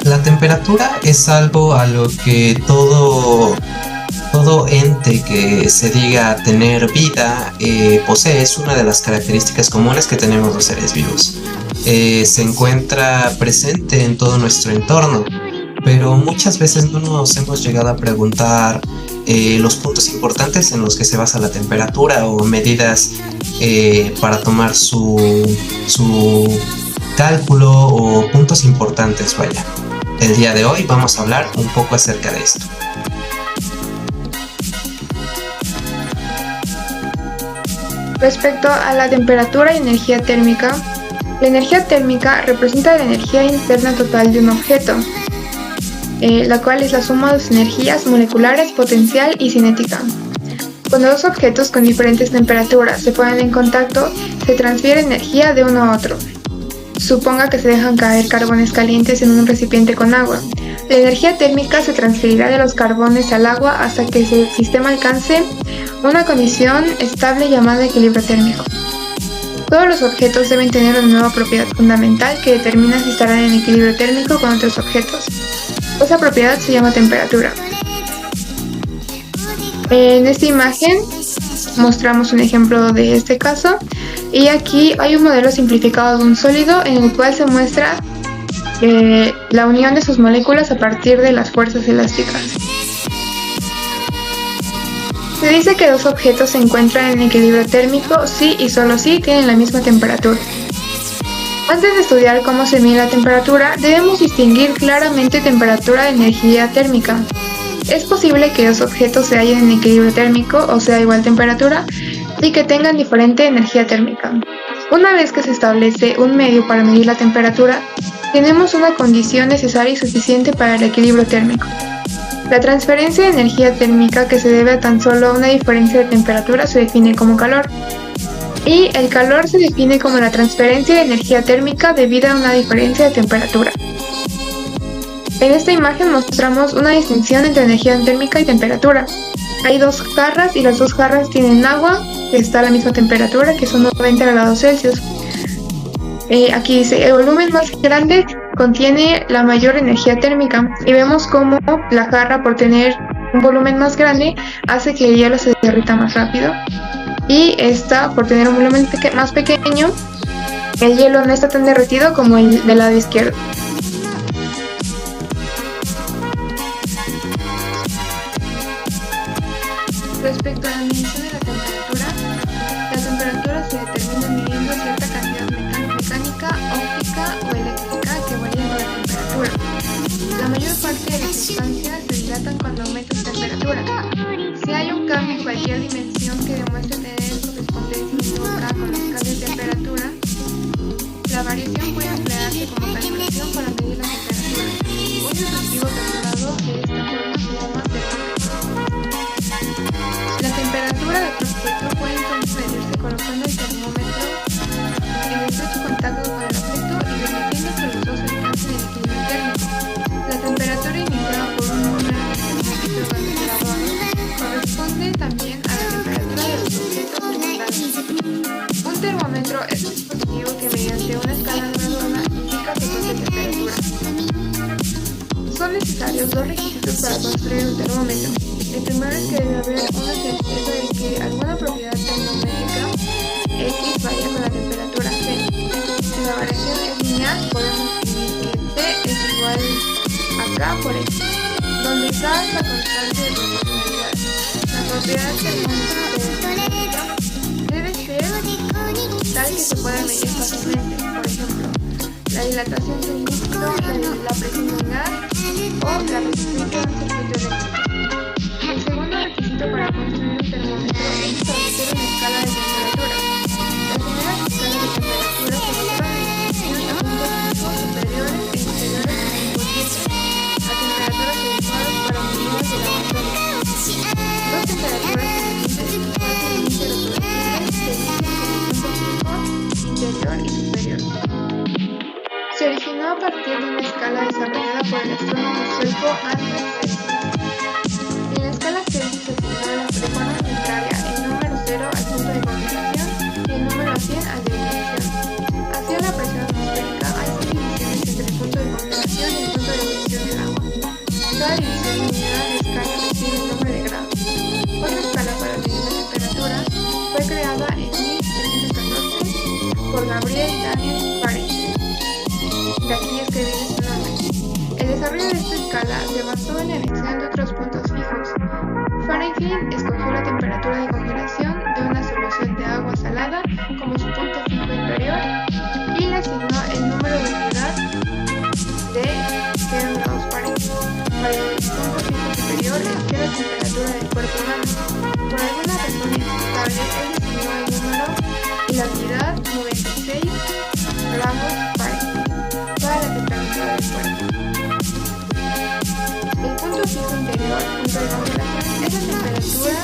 La temperatura es algo a lo que todo ente que se diga tener vida posee. Es una de las características comunes que tenemos los seres vivos. Se encuentra presente en todo nuestro entorno, pero muchas veces no nos hemos llegado a preguntar los puntos importantes en los que se basa la temperatura o medidas para tomar su cálculo o puntos importantes, vaya. El día de hoy vamos a hablar un poco acerca de esto. Respecto a la temperatura y energía térmica, la energía térmica representa la energía interna total de un objeto, la cual es la suma de sus energías moleculares, potencial y cinética. Cuando dos objetos con diferentes temperaturas se ponen en contacto, se transfiere energía de uno a otro. Suponga que se dejan caer carbones calientes en un recipiente con agua. La energía térmica se transferirá de los carbones al agua hasta que el sistema alcance una condición estable llamada equilibrio térmico. Todos los objetos deben tener una nueva propiedad fundamental que determina si estarán en equilibrio térmico con otros objetos. Esa propiedad se llama temperatura. En esta imagen mostramos un ejemplo de este caso y aquí hay un modelo simplificado de un sólido en el cual se muestra la unión de sus moléculas a partir de las fuerzas elásticas. Se dice que dos objetos se encuentran en equilibrio térmico si y solo si tienen la misma temperatura. Antes de estudiar cómo se mide la temperatura, debemos distinguir claramente temperatura y energía térmica. Es posible que dos objetos se hallen en equilibrio térmico, o sea, igual temperatura, y que tengan diferente energía térmica. Una vez que se establece un medio para medir la temperatura, tenemos una condición necesaria y suficiente para el equilibrio térmico. La transferencia de energía térmica que se debe a tan solo una diferencia de temperatura se define como calor, y el calor se define como la transferencia de energía térmica debido a una diferencia de temperatura. En esta imagen mostramos una distinción entre energía térmica y temperatura. Hay dos jarras y las dos jarras tienen agua que está a la misma temperatura, que son 90 grados Celsius. Aquí dice, el volumen más grande contiene la mayor energía térmica y vemos cómo la jarra, por tener un volumen más grande, hace que el hielo se derrita más rápido, y esta, por tener un volumen más pequeño, el hielo no está tan derretido como el del lado izquierdo. Respecto a la medición de la temperatura se determina midiendo cierta cantidad mecánica, óptica o eléctrica que varía con la temperatura. La mayor parte de las sustancias se dilatan cuando aumenta su temperatura. Si hay un cambio en cualquier dimensión que demuestre tener correspondencia inequívoca con los cambios de temperatura, la variación puede emplearse como calculación para medir la temperatura. Un dispositivo calculador de esta forma se llama termómetro. La temperatura de otro objeto puede entonces medirse colocando el termómetro en estrecho contacto con el objeto y permitiendo que los dos alcancen el equilibrio térmico. La temperatura indicada por un número en el termómetro graduado corresponde también a la temperatura de los objetos circundantes. Un termómetro es un dispositivo que mediante una escala graduada indica picos de temperatura. Son necesarios dos requisitos para construir un termómetro. El primero es que debe haber una certeza de que alguna propiedad termométrica X varía con la temperatura C. Si la variación es lineal, podemos escribir que T es igual a K por X, donde K es la constante de proporcionalidad. La propiedad termométrica debe ser tal que se pueda medir fácilmente, por ejemplo, la dilatación de un líquido, la presión de un gas o la resistencia de un circuito eléctrico. El segundo requisito para construir un termómetro es establecer una escala de temperatura. Las primeras escalas de temperatura se valoran en función a puntos superiores e inferiores a 5%, a temperaturas adecuadas para medidas de laboratorio. Dos temperaturas diferentes fácilmente reproducibles se dicen como punto fijo, interior y superior. Se originó a partir de una escala desarrollada por el astrónomo sueco Andreas Celsius. En la escala Celsius se asignó de forma arbitraria el número 0 al punto de congelación y el número 100 al de ebullición. Hacia la presión atmosférica hay subdivisiones entre el punto de congelación y el punto de ebullición. de aquí escribir este nombre. El desarrollo de esta escala se basó en la elección de otros puntos fijos. Fahrenheit escogió la temperatura de congelación de una solución de agua salada como su punto fijo inferior y le asignó el número de unidad de 0 grados Fahrenheit. Para el punto fijo superior eligió la temperatura del cuerpo humano. Por alguna razón inexplicable, él designó el número y la unidad 96 grados Fahrenheit para la temperatura del cuerpo. El punto fijo interior, punto de congelación, es la temperatura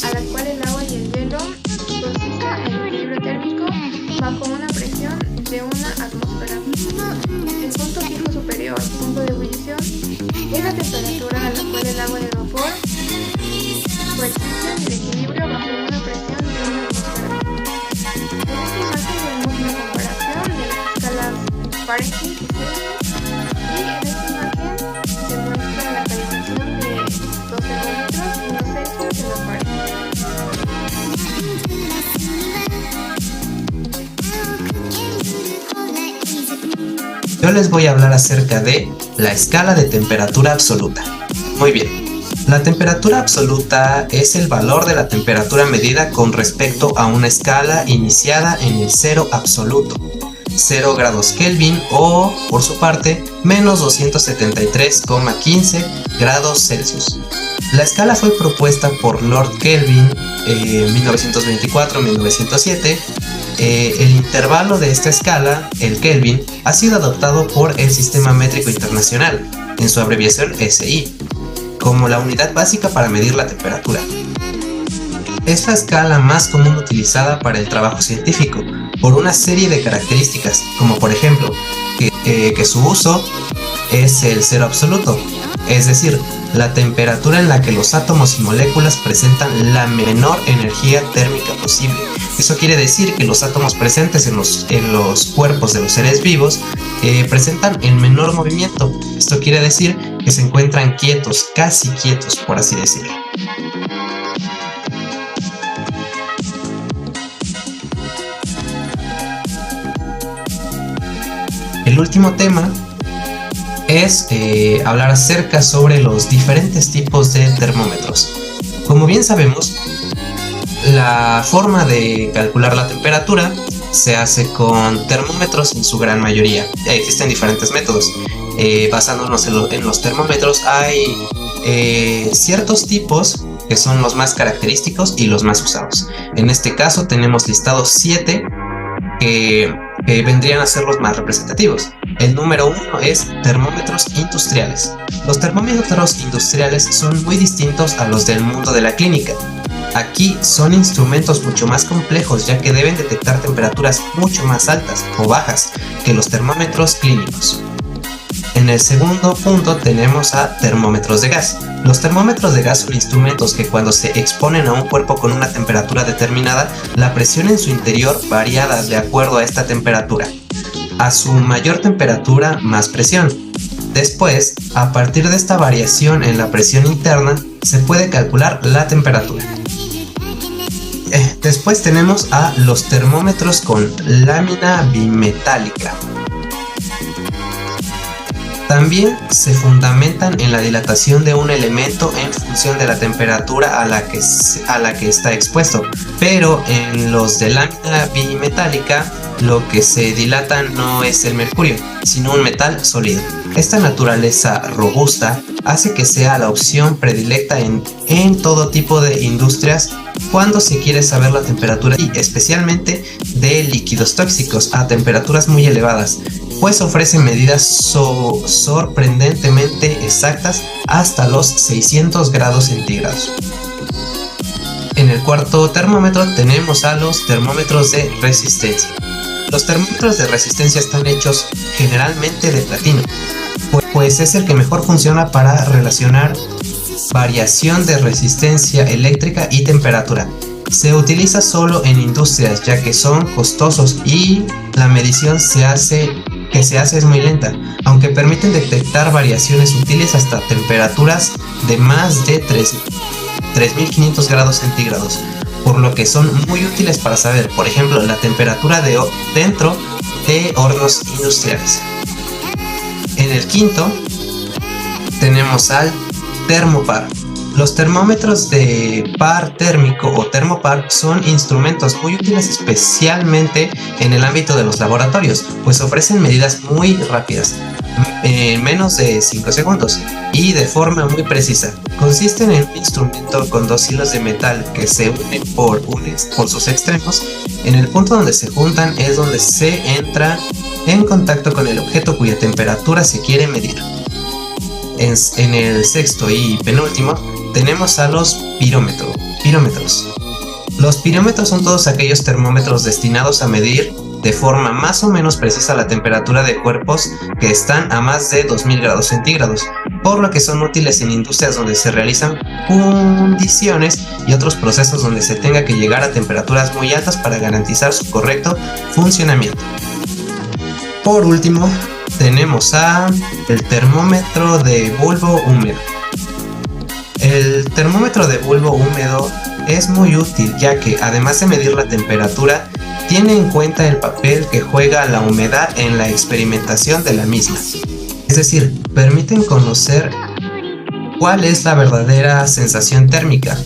a la cual el agua y el hielo persisten en equilibrio térmico bajo una presión de una atmósfera. El punto fijo superior, punto de ebullición, es la temperatura a la cual el agua y el vapor persisten en equilibrio bajo una presión de una atmósfera. En esta imagen vemos una comparación de las escalas Fahrenheit y Celsius, y en esta imagen se muestra la calibración de los termómetros y los Celsius y los Fahrenheit. Yo les voy a hablar acerca de la escala de temperatura absoluta. Muy bien, la temperatura absoluta es el valor de la temperatura medida con respecto a una escala iniciada en el cero absoluto, 0 grados Kelvin o, por su parte, menos 273,15 grados Celsius. La escala fue propuesta por Lord Kelvin en 1924-1907. El intervalo de esta escala, el Kelvin, ha sido adoptado por el Sistema Métrico Internacional, en su abreviación SI, como la unidad básica para medir la temperatura. Es la escala más común utilizada para el trabajo científico, por una serie de características, como por ejemplo, que su uso es el cero absoluto, es decir, la temperatura en la que los átomos y moléculas presentan la menor energía térmica posible. Eso quiere decir que los átomos presentes en los cuerpos de los seres vivos presentan el menor movimiento. Esto quiere decir que se encuentran quietos, casi quietos, por así decirlo. El último tema es hablar acerca sobre los diferentes tipos de termómetros. Como bien sabemos, la forma de calcular la temperatura se hace con termómetros en su gran mayoría. Existen diferentes métodos. Basándonos en los termómetros, hay ciertos tipos que son los más característicos y los más usados. En este caso tenemos listados 7 que vendrían a ser los más representativos. El número 1 es termómetros industriales. Los termómetros industriales son muy distintos a los del mundo de la clínica. Aquí son instrumentos mucho más complejos, ya que deben detectar temperaturas mucho más altas o bajas que los termómetros clínicos. En el segundo punto tenemos a termómetros de gas. Los termómetros de gas son instrumentos que cuando se exponen a un cuerpo con una temperatura determinada, la presión en su interior variará de acuerdo a esta temperatura. A su mayor temperatura, más presión. Después, a partir de esta variación en la presión interna, se puede calcular la temperatura. Después tenemos a los termómetros con lámina bimetálica. También se fundamentan en la dilatación de un elemento en función de la temperatura a la que está expuesto, pero en los de lámina bimetálica lo que se dilata no es el mercurio, sino un metal sólido. Esta naturaleza robusta hace que sea la opción predilecta en todo tipo de industrias cuando se quiere saber la temperatura y especialmente de líquidos tóxicos a temperaturas muy elevadas, pues ofrece medidas sorprendentemente exactas hasta los 600 grados centígrados. En el cuarto termómetro tenemos a los termómetros de resistencia. Los termómetros de resistencia están hechos generalmente de platino, pues es el que mejor funciona para relacionar variación de resistencia eléctrica y temperatura. Se utiliza solo en industrias ya que son costosos y la medición que se hace es muy lenta, aunque permiten detectar variaciones útiles hasta temperaturas de más de 3500 grados centígrados, por lo que son muy útiles para saber, por ejemplo, la temperatura dentro de hornos industriales. En el quinto tenemos al termopar. Los termómetros de par térmico o termopar son instrumentos muy útiles especialmente en el ámbito de los laboratorios, pues ofrecen medidas muy rápidas, en menos de 5 segundos y de forma muy precisa. Consisten en un instrumento con dos hilos de metal que se unen por sus extremos. En el punto donde se juntan es donde se entra en contacto con el objeto cuya temperatura se quiere medir. En el sexto y penúltimo tenemos a los pirómetros. Los pirómetros son todos aquellos termómetros destinados a medir de forma más o menos precisa la temperatura de cuerpos que están a más de 2000 grados centígrados, por lo que son útiles en industrias donde se realizan fundiciones y otros procesos donde se tenga que llegar a temperaturas muy altas para garantizar su correcto funcionamiento. Por último, tenemos el termómetro de bulbo húmedo. El termómetro de bulbo húmedo es muy útil ya que, además de medir la temperatura, tiene en cuenta el papel que juega la humedad en la experimentación de la misma. Es decir, permiten conocer cuál es la verdadera sensación térmica.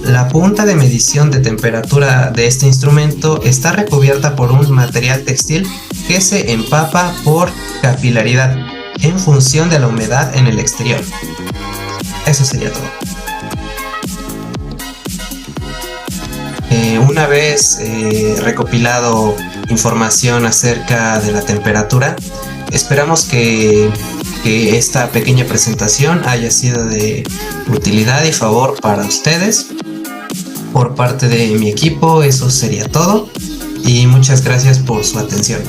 La punta de medición de temperatura de este instrumento está recubierta por un material textil que se empapa por capilaridad en función de la humedad en el exterior. Eso sería todo. Una vez recopilado información acerca de la temperatura, esperamos que esta pequeña presentación haya sido de utilidad y favor para ustedes. Por parte de mi equipo, eso sería todo y muchas gracias por su atención.